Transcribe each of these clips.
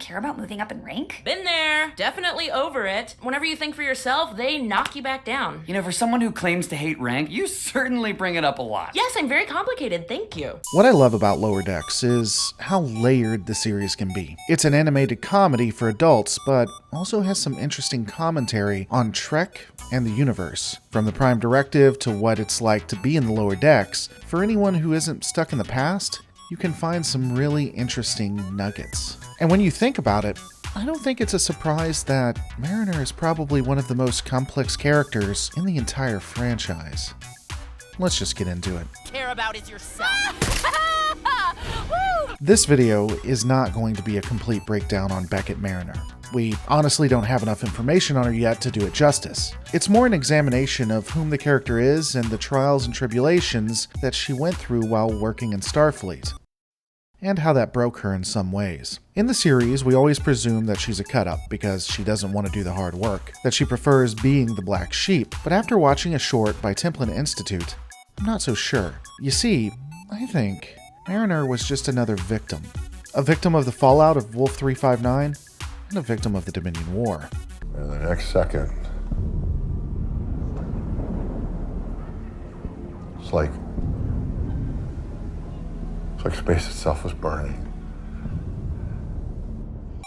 care about moving up in rank? Been there. Definitely over it. Whenever you think for yourself, they knock you back down. You know, for someone who claims to hate rank, you certainly bring it up a lot. Yes, I'm very complicated, thank you. What I love about Lower Decks is how layered the series can be. It's an animated comedy for adults, but also has some interesting commentary on Trek and the universe. From the Prime Directive to what it's like to be in the Lower Decks, for anyone who isn't stuck in the past, you can find some really interesting nuggets. And when you think about it, I don't think it's a surprise that Mariner is probably one of the most complex characters in the entire franchise. Let's just get into it. Care about is yourself. This video is not going to be a complete breakdown on Beckett Mariner. We honestly don't have enough information on her yet to do it justice. It's more an examination of whom the character is and the trials and tribulations that she went through while working in Starfleet, and how that broke her in some ways. In the series, we always presume that she's a cut-up because she doesn't want to do the hard work, that she prefers being the black sheep, but after watching a short by Templin Institute, I'm not so sure. You see, I think Mariner was just another victim. A victim of the fallout of Wolf 359, and a victim of the Dominion War. In the next second, it's like space itself was burning.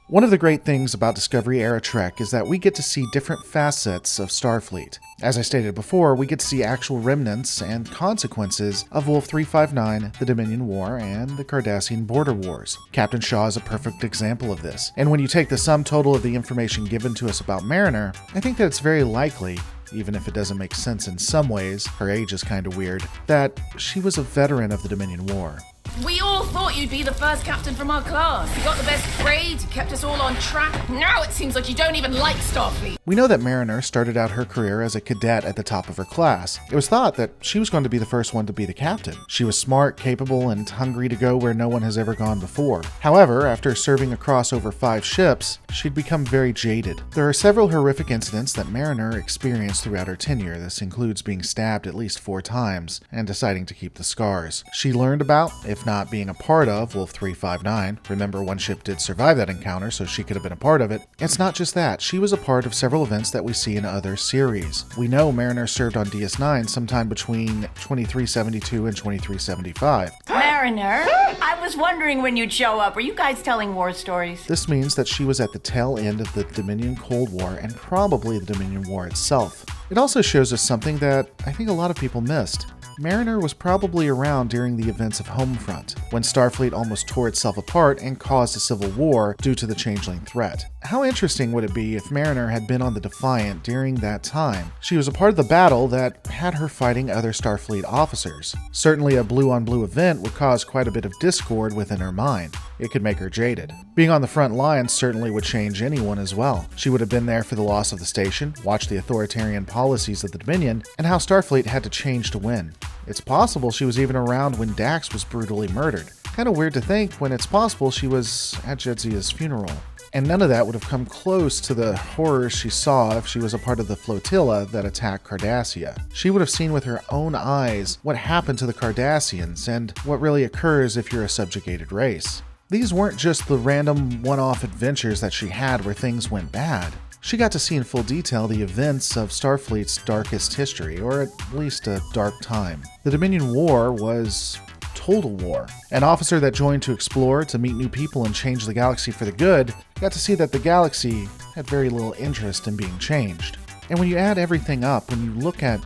One of the great things about Discovery-era Trek is that we get to see different facets of Starfleet. As I stated before, we get to see actual remnants and consequences of Wolf 359, the Dominion War, and the Cardassian Border Wars. Captain Shaw is a perfect example of this. And when you take the sum total of the information given to us about Mariner, I think that it's very likely, even if it doesn't make sense in some ways, her age is kind of weird, that she was a veteran of the Dominion War. We all thought you'd be the first captain from our class. You got the best grades, you kept us all on track. Now it seems like you don't even like Starfleet. We know that Mariner started out her career as a cadet at the top of her class. It was thought that she was going to be the first one to be the captain. She was smart, capable, and hungry to go where no one has ever gone before. However, after serving across over 5 ships, she'd become very jaded. There are several horrific incidents that Mariner experienced throughout her tenure. This includes being stabbed at least 4 times and deciding to keep the scars. She learned about, if not being a part of, Wolf 359. Remember, one ship did survive that encounter, so she could have been a part of it. It's not just that. She was a part of several events that we see in other series. We know Mariner served on DS9 sometime between 2372 and 2375. Mariner, I was wondering when you'd show up. Were you guys telling war stories? This means that she was at the tail end of the Dominion Cold War and probably the Dominion War itself. It also shows us something that I think a lot of people missed. Mariner was probably around during the events of Homefront, when Starfleet almost tore itself apart and caused a civil war due to the changeling threat. How interesting would it be if Mariner had been on the Defiant during that time? She was a part of the battle that had her fighting other Starfleet officers. Certainly a blue-on-blue event would cause quite a bit of discord within her mind. It could make her jaded. Being on the front lines certainly would change anyone as well. She would have been there for the loss of the station, watched the authoritarian policies of the Dominion, and how Starfleet had to change to win. It's possible she was even around when Dax was brutally murdered. Kinda weird to think when it's possible she was at Jadzia's funeral. And none of that would have come close to the horrors she saw if she was a part of the flotilla that attacked Cardassia. She would have seen with her own eyes what happened to the Cardassians and what really occurs if you're a subjugated race. These weren't just the random one-off adventures that she had where things went bad. She got to see in full detail the events of Starfleet's darkest history, or at least a dark time. The Dominion War was total war. An officer that joined to explore, to meet new people and change the galaxy for the good, got to see that the galaxy had very little interest in being changed. And when you add everything up, when you look at,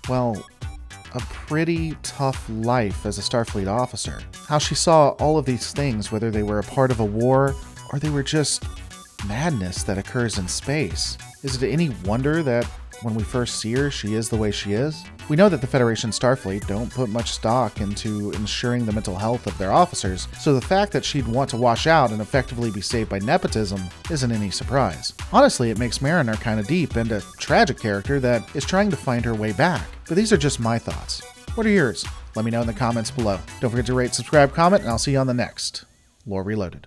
well, a pretty tough life as a Starfleet officer, how she saw all of these things, whether they were a part of a war or they were just madness that occurs in space. Is it any wonder that when we first see her, she is the way she is? We know that the Federation Starfleet don't put much stock into ensuring the mental health of their officers, so the fact that she'd want to wash out and effectively be saved by nepotism isn't any surprise. Honestly, it makes Mariner kind of deep and a tragic character that is trying to find her way back. But these are just my thoughts. What are yours? Let me know in the comments below. Don't forget to rate, subscribe, comment, and I'll see you on the next Lore Reloaded.